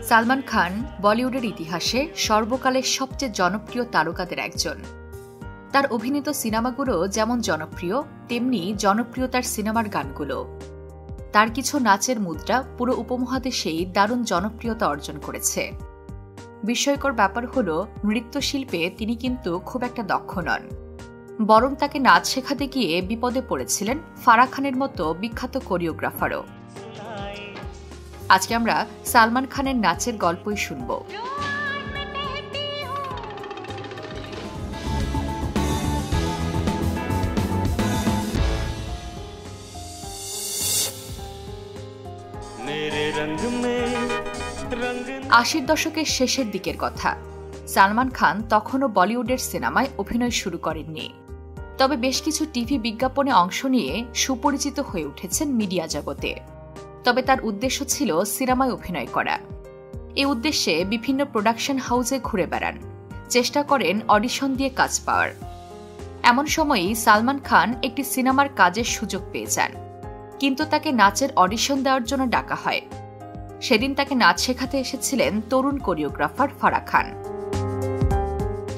সালমান খান বলিউডের ইতিহাসে সর্বকালের সবচেয়ে জনপ্রিয় তারকাদের একজন। তার অভিনীত সিনেমাগুলো যেমন জনপ্রিয়, তেমনি জনপ্রিয় তার সিনেমার গানগুলো। তার কিছু নাচের মুদ্রা পুরো উপমহাদেশেই দারুণ জনপ্রিয়তা অর্জন করেছে। বিস্ময়কর ব্যাপার হল, নৃত্যশিল্পে তিনি কিন্তু খুব একটা দক্ষ নন, বরং তাকে নাচ শেখাতে গিয়ে বিপদে পড়েছিলেন ফারাহ খানের মতো বিখ্যাত কোরিওগ্রাফারও। আজকে আমরা সালমান খানের নাচের গল্পই শুনব। আশির দশকের শেষের দিকের কথা। সালমান খান তখনও বলিউডের সিনেমায় অভিনয় শুরু করেননি, তবে বেশ কিছু টিভি বিজ্ঞাপনে অংশ নিয়ে সুপরিচিত হয়ে উঠেছেন মিডিয়া জগতে। তবে তার উদ্দেশ্য ছিল সিনেমায় অভিনয় করা। এই উদ্দেশ্যে বিভিন্ন প্রোডাকশন হাউসে ঘুরে বেড়ান, চেষ্টা করেন অডিশন দিয়ে কাজ পাওয়ার। এমন সময়ই সালমান খান একটি সিনেমার কাজের সুযোগ পেয়ে যান, কিন্তু তাকে নাচের অডিশন দেওয়ার জন্য ডাকা হয়। সেদিন তাকে নাচ শেখাতে এসেছিলেন তরুণ কোরিওগ্রাফার ফারাহ খান।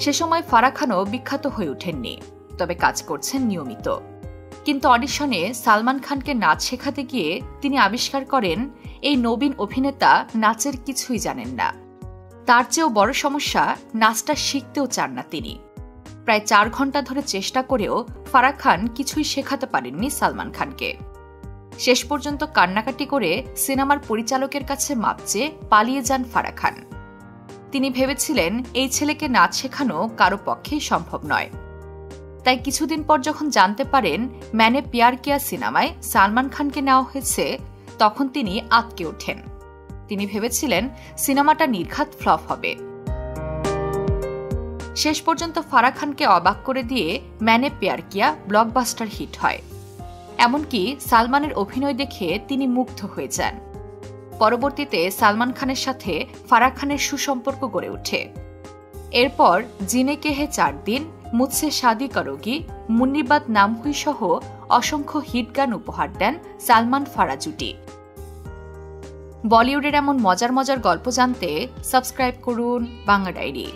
সে সময় ফারাহ খানও বিখ্যাত হয়ে ওঠেননি, তবে কাজ করছেন নিয়মিত। কিন্তু অডিশনে সালমান খানকে নাচ শেখাতে গিয়ে তিনি আবিষ্কার করেন এই নবীন অভিনেতা নাচের কিছুই জানেন না। তার চেয়েও বড় সমস্যা, নাচটা শিখতেও চান না তিনি। প্রায় 4 ঘন্টা ধরে চেষ্টা করেও ফারাহ খান কিছুই শেখাতে পারেননি সালমান খানকে। শেষ পর্যন্ত কান্নাকাটি করে সিনেমার পরিচালকের কাছে মাপ চেয়ে পালিয়ে যান ফারাহ খান। তিনি ভেবেছিলেন এই ছেলেকে নাচ শেখানো কারো পক্ষেই সম্ভব নয়। তাই কিছুদিন পর যখন জানতে পারেন ম্যানে প্যার কিয়া সিনেমায় সালমান খানকে নেওয়া হয়েছে, তখন তিনি আঁতকে ওঠেন। তিনি ভেবেছিলেন সিনেমাটা নির্ঘাত ফ্লপ হবে। শেষ পর্যন্ত ফারাহ খানকে অবাক করে দিয়ে ম্যানে প্যার কিয়া ব্লকবাস্টার হিট হয়। এমনকি সালমানের অভিনয় দেখে তিনি মুগ্ধ হয়ে যান। পরবর্তীতে সালমান খানের সাথে ফারাহ খানের সুসম্পর্ক গড়ে ওঠে। এরপর জিনে কে হে 4 দিন, মুঝসে শাদি করোগি, মুন্নি বাত নাম হুই সহ অসংখ্য হিট গান উপহার দেন সালমান ফারাহ জুটি। বলিউডের এমন মজার মজার গল্প জানতে সাবস্ক্রাইব করুন বাংলা ডায়েরি।